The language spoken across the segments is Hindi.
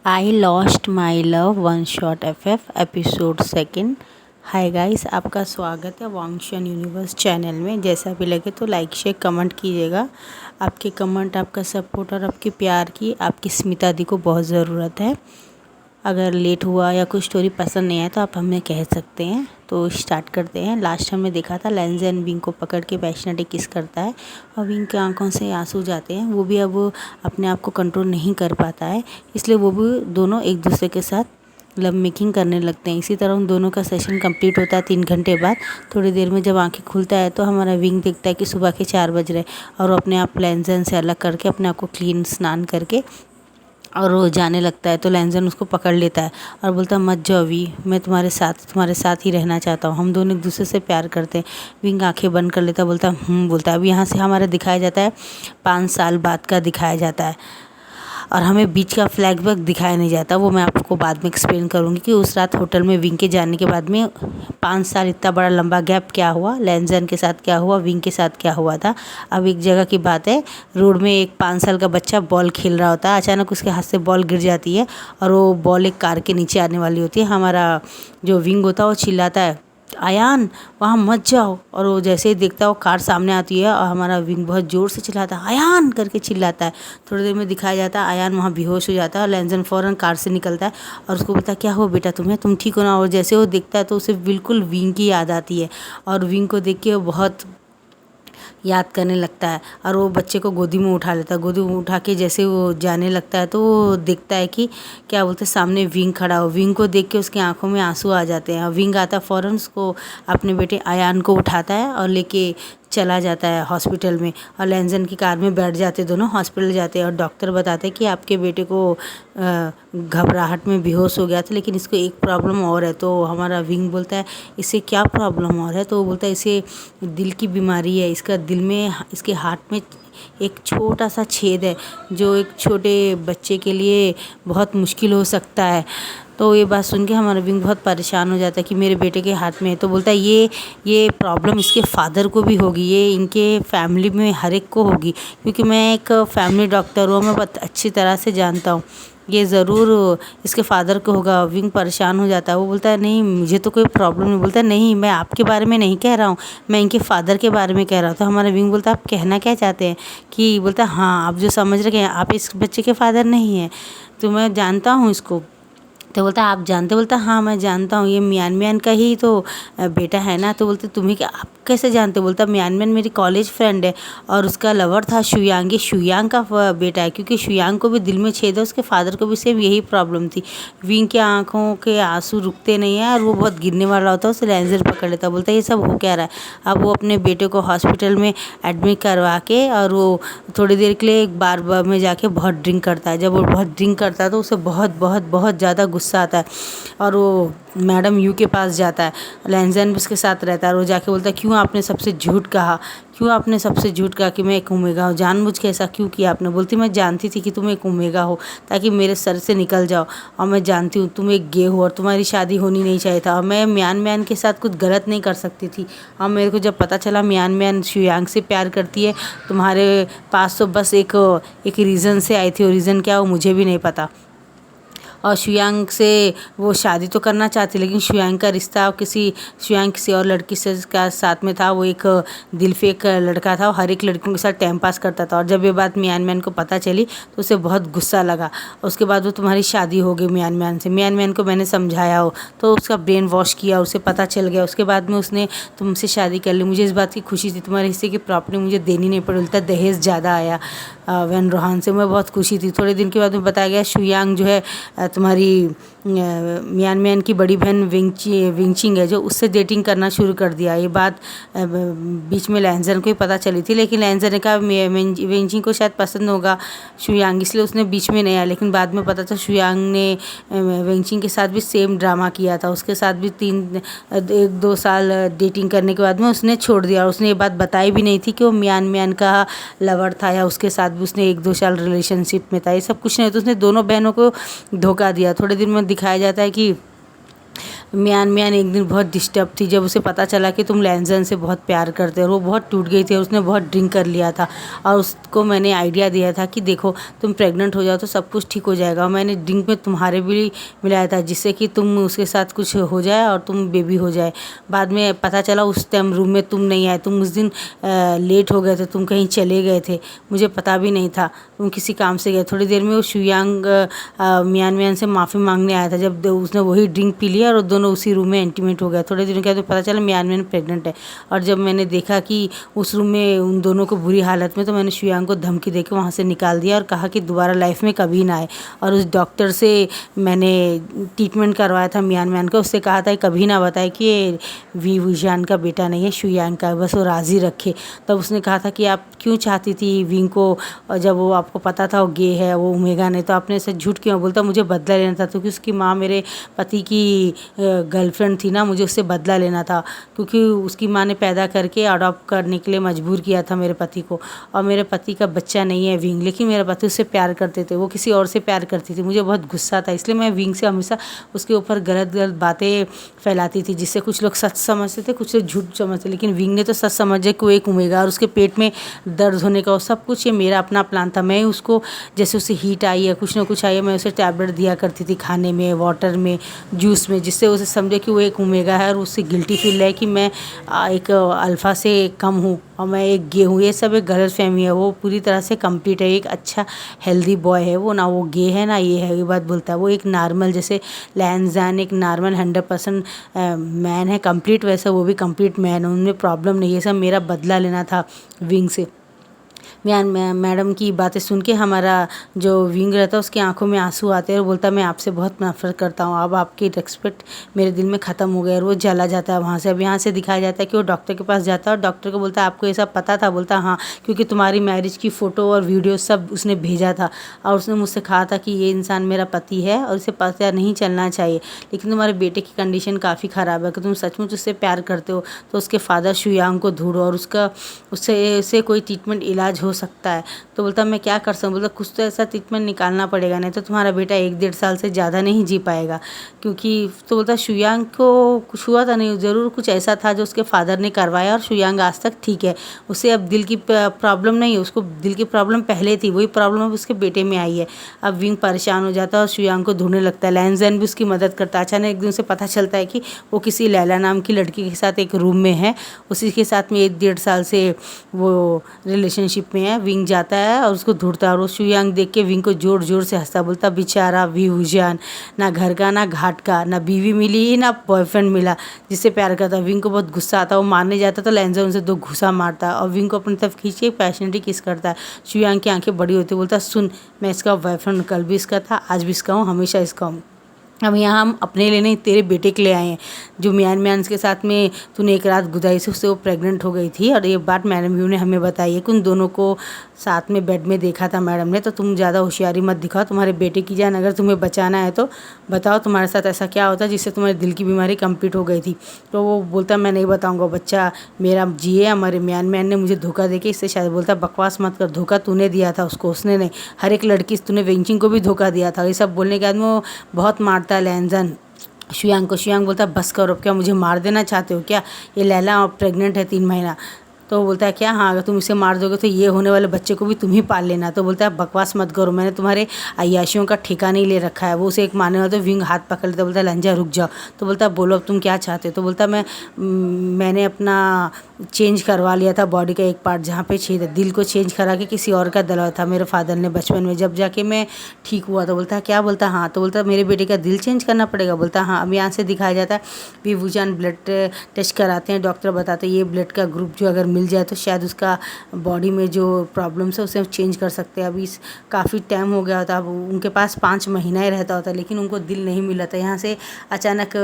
I lost my love one shot F episode second. Hi guys, आपका स्वागत है वांगशन यूनिवर्स चैनल में। जैसा भी लगे तो लाइक शेयर कमेंट कीजिएगा। आपके कमेंट, आपका सपोर्ट और आपके प्यार की आपकी स्मिता दी को बहुत ज़रूरत है। अगर लेट हुआ या कोई स्टोरी पसंद नहीं आया तो आप हमें कह सकते हैं। तो स्टार्ट करते हैं। लास्ट हमने देखा था लेंज़ एंड विंग को पकड़ के वैष्णवी किस करता है और विंग की आंखों से आंसू जाते हैं। वो भी अब अपने आप को कंट्रोल नहीं कर पाता है, इसलिए वो भी दोनों एक दूसरे के साथ लव मेकिंग करने लगते हैं। इसी तरह उन दोनों का सेशन कंप्लीट होता है 3 घंटे बाद। थोड़ी देर में जब आंखें खुलता है तो हमारा विंग देखता है कि सुबह के 4 बज रहे और वो अपने आप लेंज़न से अलग करके अपने आप को क्लीन स्नान करके और वो जाने लगता है। तो लैंजन उसको पकड़ लेता है और बोलता है मत जाओ वी, मैं तुम्हारे साथ ही रहना चाहता हूँ, हम दोनों एक दूसरे से प्यार करते हैं। विंग आंखें बंद कर लेता है, बोलता है। अब यहाँ से हमारा दिखाया जाता है 5 साल बाद का दिखाया जाता है और हमें बीच का फ्लैशबैक दिखाया नहीं जाता। वो मैं आपको बाद में एक्सप्लेन करूँगी कि उस रात होटल में विंग के जाने के बाद में 5 साल इतना बड़ा लंबा गैप क्या हुआ, लैंजन के साथ क्या हुआ, विंग के साथ क्या हुआ था। अब एक जगह की बात है, रोड में एक 5 साल का बच्चा बॉल खेल रहा होता है। अचानक उसके हाथ से बॉल गिर जाती है और वो बॉल एक कार के नीचे आने वाली होती है। हमारा जो विंग होता है वो चिल्लाता है आयान वहाँ मत जाओ, और वो जैसे ही देखता है वो कार सामने आती है और हमारा विंग बहुत ज़ोर से चिल्लाता है आयान करके चिल्लाता है। थोड़ी देर में दिखाया जाता है आयान वहाँ बेहोश हो जाता है और लैंजन फ़ौरन कार से निकलता है और उसको बोलता है क्या हो बेटा तुम्हें, तुम ठीक हो ना। और जैसे वो देखता है तो उसे बिल्कुल विंग की याद आती है और विंग को देख के वो बहुत याद करने लगता है और वो बच्चे को गोदी में उठा लेता है। गोदी में उठा के जैसे वो जाने लगता है तो वो देखता है कि क्या बोलते हैं सामने विंग खड़ा हो। विंग को देख के उसकी आंखों में आंसू आ जाते हैं और विंग आता है फ़ौरन उसको अपने बेटे आयान को उठाता है और लेके चला जाता है हॉस्पिटल में। और लैंजन की कार में बैठ जाते, दोनों हॉस्पिटल जाते हैं और डॉक्टर बताते हैं कि आपके बेटे को घबराहट में बेहोश हो गया था, लेकिन इसको एक प्रॉब्लम और है। तो हमारा विंग बोलता है इसे क्या प्रॉब्लम और है। तो वो बोलता है इसे दिल की बीमारी है, इसका दिल में, इसके हार्ट में एक छोटा सा छेद है जो एक छोटे बच्चे के लिए बहुत मुश्किल हो सकता है। तो ये बात सुन के हमारा विंग बहुत परेशान हो जाता है कि मेरे बेटे के हाथ में है। तो बोलता है ये प्रॉब्लम इसके फादर को भी होगी, ये इनके फैमिली में हर एक को होगी, क्योंकि मैं एक फैमिली डॉक्टर हूँ, मैं बहुत अच्छी तरह से जानता हूँ ये ज़रूर इसके फादर को होगा। विंग परेशान हो जाता है। वो बोलता है नहीं मुझे तो कोई प्रॉब्लम नहीं। बोलता है नहीं मैं आपके बारे में नहीं कह रहा हूँ, मैं इनके फादर के बारे में कह रहा हूँ। तो हमारा विंग बोलता है आप कहना क्या चाहते हैं, कि बोलता है हाँ आप जो समझ रहे हैं आप इस बच्चे के फादर नहीं हैं, तो मैं जानता हूँ इसको। तो बोलता है आप जानते, बोलता हाँ मैं जानता हूँ, ये म्यान का ही तो बेटा है ना। तो बोलते तुम्हें क्या, आप कैसे जानते। बोलता म्यान मेरी कॉलेज फ्रेंड है और उसका लवर था शुयांग, ये शुयांग का बेटा है, क्योंकि शुयांग को भी दिल में छेद है, उसके फादर को भी सेम यही प्रॉब्लम थी। विंग के आंखों के आंसू रुकते नहीं है और वो बहुत गिरने वाला होता है, उसे लैंजर पकड़ लेता। बोलता है ये सब हो क्या रहा है। अब वो अपने बेटे को हॉस्पिटल में एडमिट करवा के और वो थोड़ी देर के लिए एक बार में जाके बहुत ड्रिंक करता है। जब वो बहुत ड्रिंक करता है तो उसे बहुत बहुत बहुत ज़्यादा गुस्सा आता है और वो मैडम यू के पास जाता है। लैंजन उसके साथ रहता है और वो जाके बोलता है क्यों आपने सबसे झूठ कहा, क्यों आपने सबसे झूठ कहा कि मैं एक ओमेगा हूँ, जानबूझ के ऐसा क्यों किया आपने। बोलती मैं जानती थी कि तुम एक ओमेगा हो ताकि मेरे सर से निकल जाओ, और मैं जानती हूँ तुम एक गे हो और तुम्हारी शादी होनी नहीं चाहिए था, और मैं म्यान के साथ कुछ गलत नहीं कर सकती थी। और मेरे को जब पता चला म्यान शुयांग से प्यार करती है, तुम्हारे पास तो बस एक रीज़न से आई थी, और रीज़न क्या हो मुझे भी नहीं पता। और शुयांग से वो शादी तो करना चाहती, लेकिन शुयांग का रिश्ता शुयांग किसी और लड़की से का साथ में था। वो एक दिल फेक लड़का था, वो हर एक लड़कियों के साथ टाइम पास करता था। और जब ये बात म्यान को पता चली तो उसे बहुत गुस्सा लगा। उसके बाद वो तुम्हारी शादी हो गई म्यान से, म्यान को मैंने समझाया हो तो उसका ब्रेन वॉश किया, उसे पता चल गया। उसके बाद में उसने तुमसे शादी कर ली। मुझे इस बात की खुशी थी, तुम्हारे हिस्से की प्रॉपर्टी मुझे देनी नहीं पड़ी, उल्टा दहेज ज़्यादा आया वैन रोहान से, मैं बहुत खुशी थी। थोड़े दिन के बाद में बताया गया शुयांग जो है तुम्हारी म्यान की बड़ी बहन विंगचिंग है जो उससे डेटिंग करना शुरू कर दिया। ये बात बीच में लैंजन को ही पता चली थी, लेकिन लैंजन ने कहा विंगचिंग को शायद पसंद होगा शुयांग, इसलिए उसने बीच में नहीं आया। लेकिन बाद में पता था शुयांग ने विंगचिंग के साथ भी सेम ड्रामा किया था, उसके साथ भी 1-2 साल डेटिंग करने के बाद में उसने छोड़ दिया। और उसने ये बात बताई भी नहीं थी कि वो म्यान का लवर था या उसके साथ भी उसने 1-2 साल रिलेशनशिप में था। ये सब कुछ नहीं, तो उसने दोनों बहनों को धोखा दिया। थोड़े दिन में दिखाया जाता है कि मियान मियान एक दिन बहुत डिस्टर्ब थी जब उसे पता चला कि तुम लैंजन से बहुत प्यार करते हो। वो बहुत टूट गई थी और उसने बहुत ड्रिंक कर लिया था और उसको मैंने आइडिया दिया था कि देखो तुम प्रेग्नेंट हो जाओ तो सब कुछ ठीक हो जाएगा, और मैंने ड्रिंक में तुम्हारे भी मिलाया था जिससे कि तुम उसके साथ कुछ हो जाए और तुम बेबी हो जाए। बाद में पता चला उस टाइम रूम में तुम नहीं आए, तुम उस दिन लेट हो गए थे, तुम कहीं चले गए थे, मुझे पता भी नहीं था, तुम किसी काम से गए। थोड़ी देर में वो शुयांग मियान मियान से माफ़ी मांगने आया था जब उसने वही ड्रिंक पी लिया और दोनों उसी रूम में इंटीमेट हो गया। थोड़े दिनों के बाद तो पता चला मियान मियान प्रेग्नेंट है, और जब मैंने देखा कि उस रूम में उन दोनों को बुरी हालत में, तो मैंने शुयांग को धमकी देकर वहाँ से निकाल दिया और कहा कि दोबारा लाइफ में कभी ना आए। और उस डॉक्टर से मैंने ट्रीटमेंट करवाया था मियान मियान का, उससे कहा था कभी ना बताए कि ये वी विजान का बेटा नहीं है, शुयांग का, बस वो राज़ी रखे। तब उसने कहा था कि आप क्यों चाहती थी विंग को, और जब वो आपको पता था वो गे है, वो ओमेगा नहीं, तो आपने ऐसे झूठ क्यों बोलता? मुझे बदला लेना था क्योंकि उसकी माँ मेरे पति की गर्लफ्रेंड थी ना, मुझे उससे बदला लेना था क्योंकि उसकी माँ ने पैदा करके अडॉप्ट करने के लिए मजबूर किया था मेरे पति को, और मेरे पति का बच्चा नहीं है विंग, लेकिन मेरा पति उससे प्यार करते थे, वो किसी और से प्यार करती थी। मुझे बहुत गुस्सा था, इसलिए मैं विंग से हमेशा उसके ऊपर गलत गलत बातें फैलाती थी जिससे कुछ लोग सच समझते थे, कुछ लोग झूठ समझते, लेकिन विंग ने तो सच समझे कि वो एक ओमेगा और उसके पेट में दर्द होने का, और सब कुछ ये मेरा अपना प्लान था। मैं उसको जैसे उसे हीट आई है, कुछ ना कुछ आई है, मैं उसे टैबलेट दिया करती थी खाने में, वाटर में, जूस में, जिससे उसे समझे कि वो एक ओमेगा है और उससे गिल्टी फील है कि मैं एक अल्फ़ा से कम हूँ और मैं एक गे हूँ। ये सब एक गलत फहमी है, वो पूरी तरह से कंप्लीट है, एक अच्छा हेल्दी बॉय है वो, ना वो गे है ना ये है, ये बात बोलता है। वो एक नॉर्मल जैसे लैंजान एक नॉर्मल 100% मैन है कंप्लीट, वैसे वो भी कंप्लीट मैन है, उनमें प्रॉब्लम नहीं है। सब मेरा बदला लेना था विंग से। मियान मैडम की बातें सुन के हमारा जो विंग रहता है उसकी आंखों में आंसू आते हैं और बोलता है मैं आपसे बहुत नफरत करता हूँ, अब आपकी रिस्पेक्ट मेरे दिल में ख़त्म हो गया, और वो चला जाता है वहाँ से। अब यहाँ से दिखाया जाता है कि वो डॉक्टर के पास जाता है और डॉक्टर को बोलता है आपको ये सब पता था? बोलता हाँ, क्योंकि तुम्हारी मैरिज की फ़ोटो और वीडियो सब उसने भेजा था और उसने मुझसे कहा था कि ये इंसान मेरा पति है और इसे पता नहीं चलना चाहिए, लेकिन तुम्हारे बेटे की कंडीशन काफ़ी ख़राब है, कि तुम सचमुच उससे प्यार करते हो तो उसके फादर शुयांग को ढूंढो और उससे कोई ट्रीटमेंट इलाज हो सकता है। तो बोलता मैं क्या कर सकूँ? बोलता कुछ तो ऐसा ट्रीटमेंट निकालना पड़ेगा, नहीं तो तुम्हारा बेटा 1-1.5 साल से ज़्यादा नहीं जी पाएगा, क्योंकि तो बोलता शुयांग को कुछ हुआ था नहीं, ज़रूर कुछ ऐसा था जो उसके फादर ने करवाया और शुयांग आज तक ठीक है, उसे अब दिल की प्रॉब्लम नहीं है, उसको दिल की प्रॉब्लम पहले थी, वही प्रॉब्लम अब उसके बेटे में आई है। अब विंग परेशान हो जाता है और शुयांग को ढूंढने लगता है, लैंजन भी उसकी मदद करता है। अचानक एक दिन उसे पता चलता है कि वो किसी लैला नाम की लड़की के साथ एक रूम में है, उसी के साथ में 1-1.5 साल से वो रिलेशनशिप में है। विंग जाता है और उसको ढूंढता है और वो शुयांग देख के विंग को जोर जोर से हंसता, बोलता बेचारा वी हुजान, ना घर का ना घाट का, ना बीवी मिली ना बॉयफ्रेंड मिला जिससे प्यार करता। विंग को बहुत गुस्सा आता है, वो मारने जाता तो लैंजन उनसे 2 घूसा मारता है और विंग को अपनी तरफ खींच के पैशनेटली किस करता है। शुयांग की आंखें बड़ी होती है, बोलता सुन मैं इसका बॉयफ्रेंड कल भी इसका था, आज भी इसका हूँ, हमेशा इसका हूँ। अब यहाँ हम अपने लिए नहीं तेरे बेटे के लिए आए हैं, जो मियान मियान के साथ में तूने एक रात गुजारी से उससे वो प्रेग्नेंट हो गई थी, और ये बात मैडम व्यू ने हमें बताई है कि उन दोनों को साथ में बेड में देखा था मैडम ने। तो तुम ज़्यादा होशियारी मत दिखाओ, तुम्हारे बेटे की जान अगर तुम्हें बचाना है तो बताओ तुम्हारे साथ ऐसा क्या होता है जिससे तुम्हारे दिल की बीमारी कंप्लीट हो गई थी। तो वो बोलता मैं नहीं बताऊँगा, बच्चा मेरा जिए, हमारे मियान मियान ने मुझे धोखा दे के इससे शायद। बोलता बकवास मत कर, धोखा तूने दिया था उसको, उसने नहीं, हर एक लड़की तूने वेंचिंग को भी धोखा दिया था। ये सब बोलने के बाद वो बहुत मारता है लैंजन शुयांग को। शुयांग बोलता है बस करो, क्या मुझे मार देना चाहते हो क्या? ये लैला प्रेग्नेंट है 3 महीना। तो वो बोलता है क्या? हाँ, अगर तुम इसे मार दोगे तो ये होने वाले बच्चे को भी तुम ही पाल लेना। तो बोलता है बकवास मत करो, मैंने तुम्हारे अय्याशियों का ठेका नहीं ले रखा है। वो उसे एक मारने वाला तो विंग हाथ पकड़ लेता, बोलता है लंजा रुक जाओ। तो बोलता है बोलो अब तुम क्या चाहते हो? तो बोलता मैंने अपना चेंज करवा लिया था बॉडी का एक पार्ट जहाँ पे छेद है, दिल को चेंज करा के किसी और का डलवाया था मेरे फादर ने बचपन में, जब जाके मैं ठीक हुआ। तो बोलता है क्या? बोलता हाँ। तो बोलता मेरे बेटे का दिल चेंज करना पड़ेगा? बोलता हाँ। अब यहाँ से दिखाया जाता है भी वुजान ब्लड टेस्ट कराते हैं, डॉक्टर बताते हैं ये ब्लड का ग्रुप जो अगर मिल जाए तो शायद उसका बॉडी में जो प्रॉब्लम्स है उसे चेंज कर सकते हैं। अभी काफ़ी टाइम हो गया होता, अब उनके पास 5 महीना ही रहता होता, लेकिन उनको दिल नहीं मिला था। यहाँ से अचानक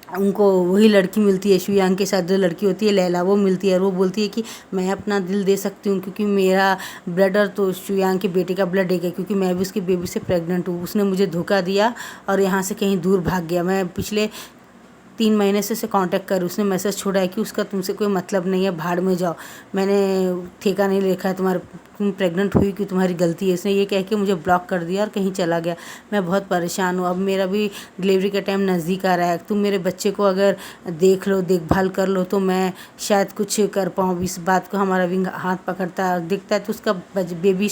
उनको वही लड़की मिलती है, शुयांग के साथ जो लड़की होती है लैला, वो मिलती है और वो बोलती है कि मैं अपना दिल दे सकती हूँ क्योंकि मेरा ब्लड और तो शुयांग के बेटे का ब्लड एक है, क्योंकि मैं भी उसकी बेबी से प्रेग्नेंट हूँ। उसने मुझे धोखा दिया और यहाँ से कहीं दूर भाग गया। मैं पिछले 3 महीने से उसे कांटेक्ट कर, उसने मैसेज छोड़ा है कि उसका तुमसे कोई मतलब नहीं है, भाड़ में जाओ, मैंने ठेका नहीं लिखा है तुम्हारा, तुम प्रेग्नेंट हुई कि तुम्हारी गलती है। इसने ये कह के मुझे ब्लॉक कर दिया और कहीं चला गया। मैं बहुत परेशान हूँ, अब मेरा भी डिलीवरी का टाइम नज़दीक आ रहा है। तुम मेरे बच्चे को अगर देख लो, देखभाल कर लो तो मैं शायद कुछ कर पाऊँ। इस बात को हमारा विंग हाथ पकड़ता है और देखता है तो उसका बेबी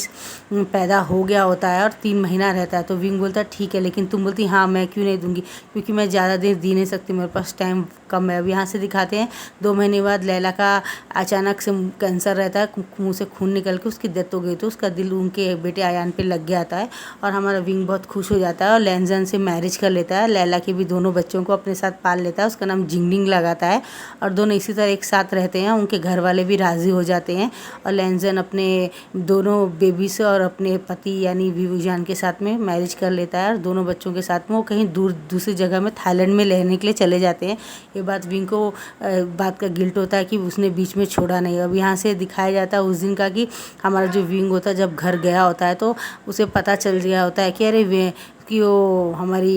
पैदा हो गया होता है और 3 महीना रहता है। तो विंग बोलता है ठीक है, लेकिन तुम बोलती हाँ मैं क्यों नहीं दूंगी, क्योंकि मैं ज़्यादा देर दी नहीं सकती, मेरे पास टाइम कम है। अब यहाँ से दिखाते हैं 2 महीने बाद लैला का अचानक से कैंसर रहता है, मुँह से खून निकल के उसकी डेथ हो गई। तो उसका दिल उनके बेटे आयान पे लग गया था और हमारा विंग बहुत खुश हो जाता है और लैंजन से मैरिज कर लेता है। लैला के भी दोनों बच्चों को अपने साथ पाल लेता है, उसका नाम जिंगडिंग लगाता है और दोनों इसी तरह एक साथ रहते हैं। उनके घर वाले भी राज़ी हो जाते हैं और लैंजन अपने दोनों बेबी से और अपने पति यानी विवुजान के साथ में मैरिज कर लेता है और दोनों बच्चों के साथ में वो कहीं दूसरी जगह में थाईलैंड में रहने के लिए चले जाते हैं। ये बात विंग को बात का गिल्ट होता है कि उसने बीच में छोड़ा नहीं। अब यहाँ से दिखाया जाता है उस दिन का कि हमारा जो विंग होता है जब घर गया होता है तो उसे पता चल गया होता है कि अरे कि वो हमारी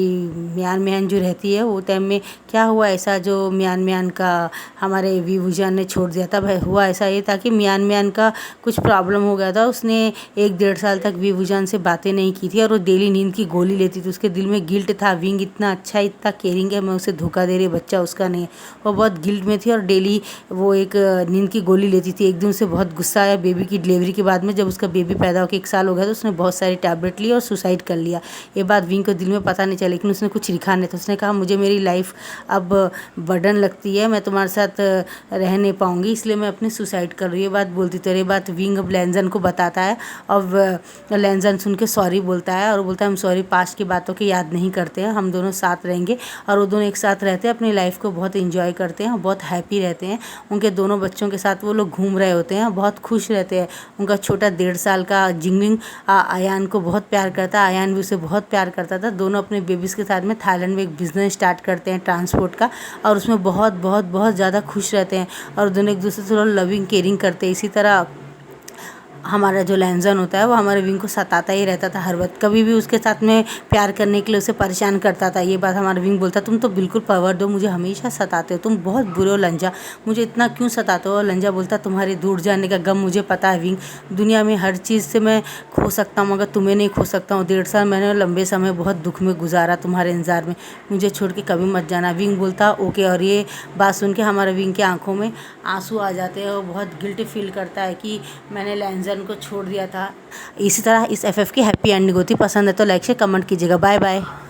म्यान जो रहती है वो टाइम में क्या हुआ ऐसा जो म्यान का हमारे विभूजान ने छोड़ दिया था। भाई हुआ ऐसा ये था कि म्यान का कुछ प्रॉब्लम हो गया था, उसने 1-1.5 साल तक विभूजान से बातें नहीं की थी और वो डेली नींद की गोली लेती थी। उसके दिल में गिल्ट था, विंग इतना अच्छा इतना केयरिंग है, मैं उसे धोखा दे रही, बच्चा उसका नहीं है। वो बहुत गिल्ट में थी और डेली वो एक नींद की गोली लेती थी। एक दिन उसे बहुत गुस्सा आया बेबी की डिलीवरी के बाद में, जब उसका बेबी पैदा होकर 1 साल हो गया तो उसने बहुत सारी टैबलेट ली और सुसाइड कर लिया। ये बात विंग को दिल में पता नहीं चला, लेकिन उसने कुछ लिखा नहीं था। उसने कहा मुझे मेरी लाइफ अब बर्डन लगती है, मैं तुम्हारे साथ रह नहीं पाऊंगी, इसलिए मैं अपनी सुसाइड कर रही हूँ। ये बात बोलती तो ये बात विंग अब लैंजन को बताता है और लैंजन सुन के सॉरी बोलता है और बोलता है हम सॉरी, पास्ट की बातों की याद नहीं करते हैं, हम दोनों साथ रहेंगे। और वो दोनों एक साथ रहते हैं, अपनी लाइफ को बहुत इंजॉय करते हैं, बहुत हैप्पी रहते हैं। उनके दोनों बच्चों के साथ वो लोग घूम रहे होते हैं, बहुत खुश रहते हैं। उनका छोटा 1.5 साल का जिंगलिंग आयान को बहुत प्यार करता है, आयान भी उसे बहुत प्यार करता था। दोनों अपने बेबीज़ के साथ में थाईलैंड में एक बिज़नेस स्टार्ट करते हैं ट्रांसपोर्ट का और उसमें बहुत बहुत बहुत ज़्यादा खुश रहते हैं और दोनों एक दूसरे से लविंग केयरिंग करते हैं। इसी तरह हमारा जो लैंजन होता है वो हमारे विंग को सताता ही रहता था हर वक्त, कभी भी उसके साथ में प्यार करने के लिए उसे परेशान करता था। ये बात हमारा विंग बोलता तुम तो बिल्कुल परवर्ड हो, मुझे हमेशा सताते हो, तुम बहुत बुरे हो लंजा, मुझे इतना क्यों सताते हो। लंजा बोलता तुम्हारे दूर जाने का गम मुझे पता है विंग, दुनिया में हर चीज़ से मैं खो सकता हूँ मगर तुम्हें नहीं खो सकता हूँ। 1.5 साल मैंने लंबे समय बहुत दुख में गुजारा तुम्हारे इंतजार में, मुझे छोड़ के कभी मत जाना। विंग बोलता ओके। और ये बात सुन के हमारे विंग की आंखों में आंसू आ जाते हैं और बहुत गिल्ट फील करता है कि मैंने लैंजन को छोड़ दिया था। इसी तरह इस FF की हैप्पी एंडिंग होती। पसंद है तो लाइक से कमेंट कीजिएगा। Bye bye.